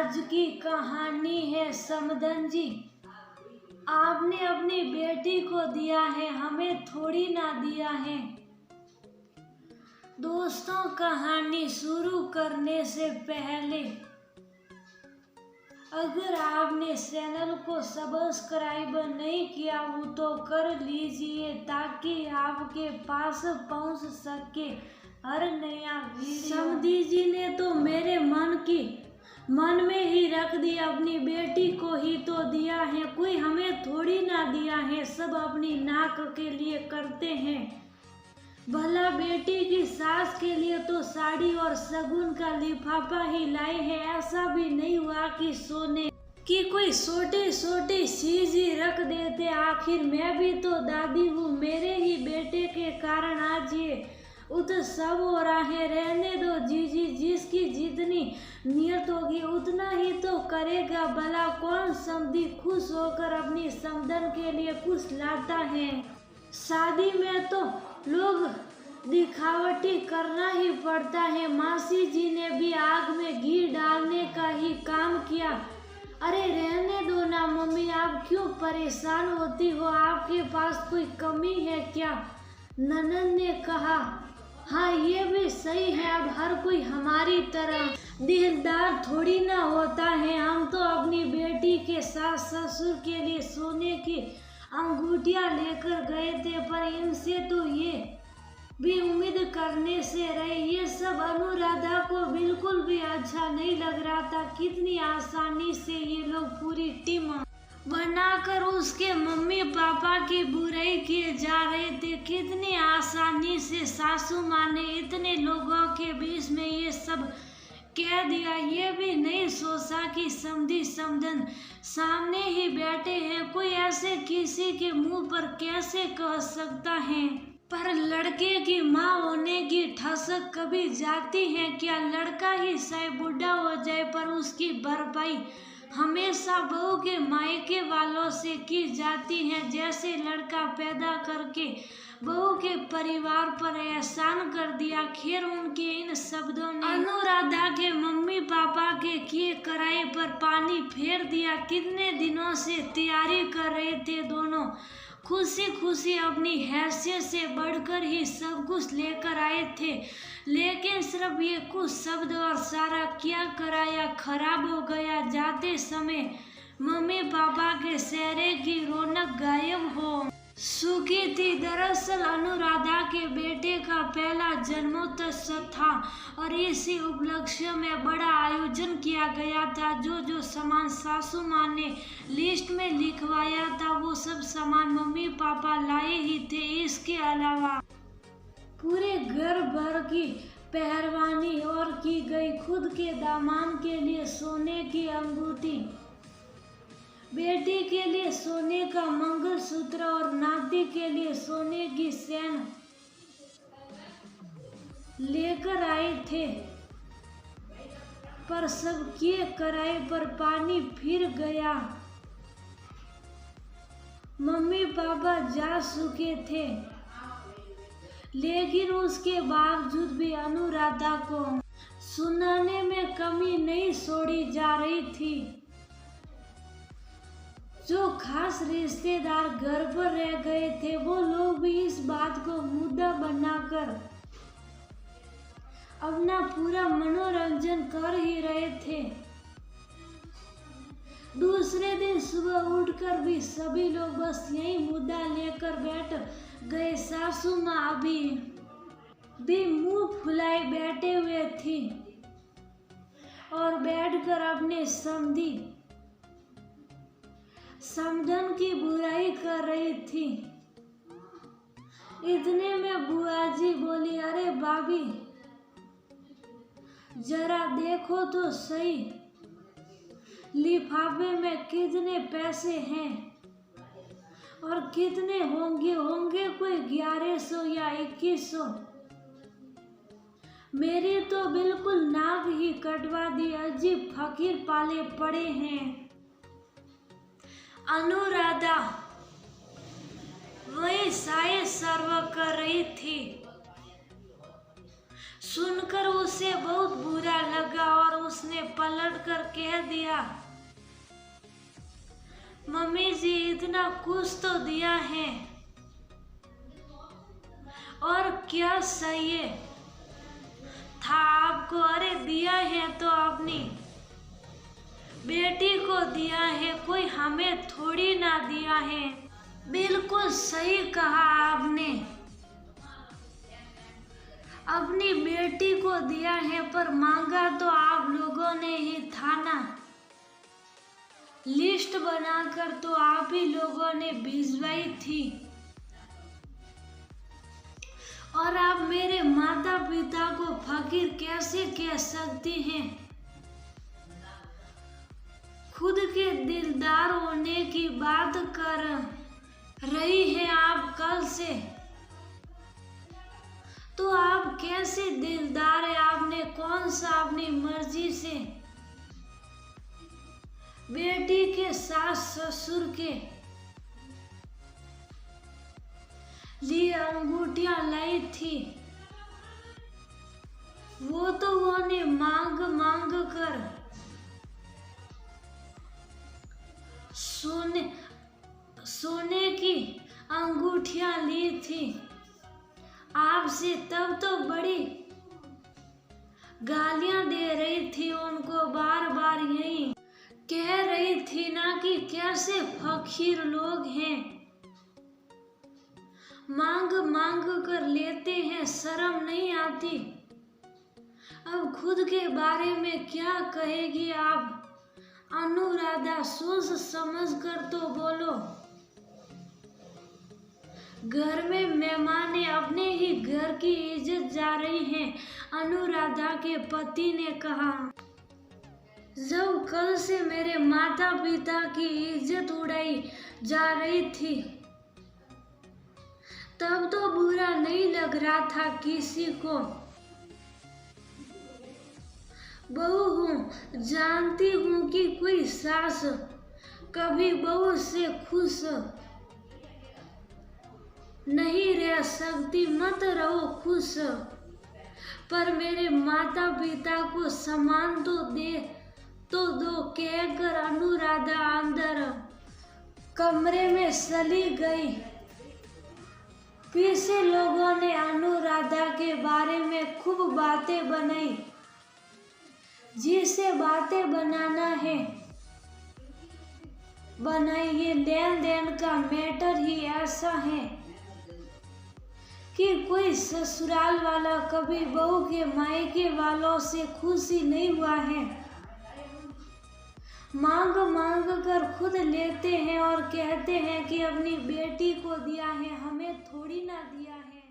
आज की कहानी है समदन जी। आपने अपनी बेटी को दिया है, हमें थोड़ी ना दिया है। दोस्तों, कहानी शुरू करने से पहले अगर आपने चैनल को सब्सक्राइब नहीं किया हो तो कर लीजिए ताकि आपके पास पहुंच सके हर नया वीडियो। समधी जी ने तो मेरे मन में ही रख दिया, अपनी बेटी को ही तो दिया है, कोई हमें थोड़ी ना दिया है, सब अपनी नाक के लिए करते हैं। भला बेटी की सास के लिए तो साड़ी और शगुन का लिफाफा ही लाए हैं, ऐसा भी नहीं हुआ कि सोने की कोई छोटी चीज ही रख देते। आखिर मैं भी तो दादी हूँ, मेरे ही बेटे के कारण आज ये उत्सव हो रहा है। रहने दो जीजी, जिसकी जितनी नियत होगी उतना ही तो करेगा। भला कौन समधी खुश होकर अपनी समधन के लिए कुछ लाता है। शादी में तो लोग दिखावटी करना ही पड़ता है। मासी जी ने भी आग में घी डालने का ही काम किया। अरे रहने दो ना मम्मी, आप क्यों परेशान होती हो, आपके पास कोई कमी है क्या? ननद ने कहा, हाँ ये भी सही है, अब हर कोई हमारी तरह दिलदार थोड़ी ना होता है। हम तो अपनी बेटी के सास ससुर के लिए सोने की अंगूठियां लेकर गए थे, पर इनसे तो ये भी उम्मीद करने से रहे। ये सब अनुराधा को बिल्कुल भी अच्छा नहीं लग रहा था। कितनी आसानी से ये लोग पूरी टीम बनाकर उसके मम्मी पापा की बुराई किए जा रहे थे। कितनी आसानी से सासू माँ ने इतने लोगों के बीच में ये सब कह दिया। ये भी नहीं सोचा कि समधी समधन सामने ही बैठे हैं, कोई ऐसे किसी के मुंह पर कैसे कह सकता है। पर लड़के की माँ होने की ठसक कभी जाती है क्या? लड़का ही चाहे बूढ़ा हो जाए पर उसकी भरपाई हमेशा बहू के मायके वालों से की जाती है। जैसे लड़का पैदा करके बहू के परिवार पर एहसान कर दिया। खैर, उनके इन शब्दों ने अनुराधा के मम्मी पापा के किए कराए पर पानी फेर दिया। कितने दिनों से तैयारी कर रहे थे दोनों, खुशी खुशी अपनी हैसियत से बढ़कर ही सब कुछ लेकर आए थे, लेकिन सिर्फ ये कुछ शब्द और सारा क्या कराया खराब हो गया। जाते समय मम्मी पापा के चेहरे की रौनक गायब हो चुकी थी। दरअसल अनुराधा के बेटे का पहला जन्मोत्सव था और इसी उपलक्ष्य में बड़ा आयोजन किया गया था। जो सामान सासू माँ ने लिस्ट में लिखवाया था वो सब सामान मम्मी पापा लाए ही थे। इसके अलावा पूरे घर भर की पहरवानी और की गई। खुद के दामाद के लिए सोने की अंगूठी, बेटी के लिए सोने का मंगलसूत्र और नाती के लिए सोने की चैन लेकर आए थे, पर सब किए कराए पर पानी फिर गया। मम्मी पापा जा चुके थे, लेकिन उसके बावजूद भी अनुराधा को सुनाने में कमी नहीं छोड़ी जा रही थी। जो खास रिश्तेदार घर पर रह गए थे वो लोग भी इस बात को मुद्दा बनाकर अपना पूरा मनोरंजन कर ही रहे थे। दूसरे दिन सुबह उठकर भी सभी लोग बस यही मुद्दा लेकर बैठ गए। सासू माँ अभी भी मुंह फुलाए बैठे हुए थी और बैठकर अपने समधन की बुराई कर रही थी। इतने में बुआ जी बोली, अरे भाभी जरा देखो तो सही, लिफाफे में कितने पैसे हैं और कितने होंगे कोई 1100 या 2100। मेरी तो बिल्कुल नाक ही कटवा दी, अजीब फकीर पाले पड़े हैं। अनुराधा वही साये सर्व कर रही थी। सुनकर उसे बहुत बुरा लगा और उसने पलट कर कह दिया, मम्मी जी इतना कुछ तो दिया है और क्या सही था आपको। अरे दिया है तो अपनी बेटी को दिया है, कोई हमें थोड़ी ना दिया है। बिल्कुल सही कहा आपने, अपनी बेटी को दिया है, पर मांगा तो आप लोगों ने ही था ना। लिस्ट बनाकर तो आप ही लोगों ने भिजवाई थी और आप मेरे माता पिता को फकीर कैसे कह सकती हैं। खुद के दिलदार होने की बात कर रही है आप कल से, तो आप कैसे दिलदार है। आपने कौन सा अपनी मर्जी से बेटी के सास ससुर के लिए अंगूठियां लाई थी, वो तो उन्होंने मांग मांग कर सोने की अंगूठियां ली थी आपसे, तब तो बड़ी गालियां दे रही थी उनको, बार बार यही कह रही थी ना कि कैसे फकीर लोग हैं, मांग मांग कर लेते हैं, शर्म नहीं आती। अब खुद के बारे में क्या कहेगी आप। अनुराधा सोच समझ कर तो बोलो, घर में मेहमान अपने ही घर की इज्जत जा रही है। अनुराधा के पति ने कहा, जब कल से मेरे माता पिता की इज्जत उड़ाई जा रही थी तब तो बुरा नहीं लग रहा था किसी को। बहू हूँ, जानती हूँ कि कोई सास कभी बहू से खुश नहीं रह सकती, मत रहो खुश, पर मेरे माता पिता को सम्मान तो दो कहकर अनुराधा अंदर कमरे में चली गई। पीछे लोगों ने अनुराधा के बारे में खूब बातें बनाई, जिसे बातें बनाना है बनाई। ये लेन देन का मैटर ही ऐसा है कि कोई ससुराल वाला कभी बहू के मायके वालों से खुश ही नहीं हुआ है। मांग मांग कर खुद लेते हैं और कहते हैं कि अपनी बेटी को दिया है, हमें थोड़ी ना दिया है।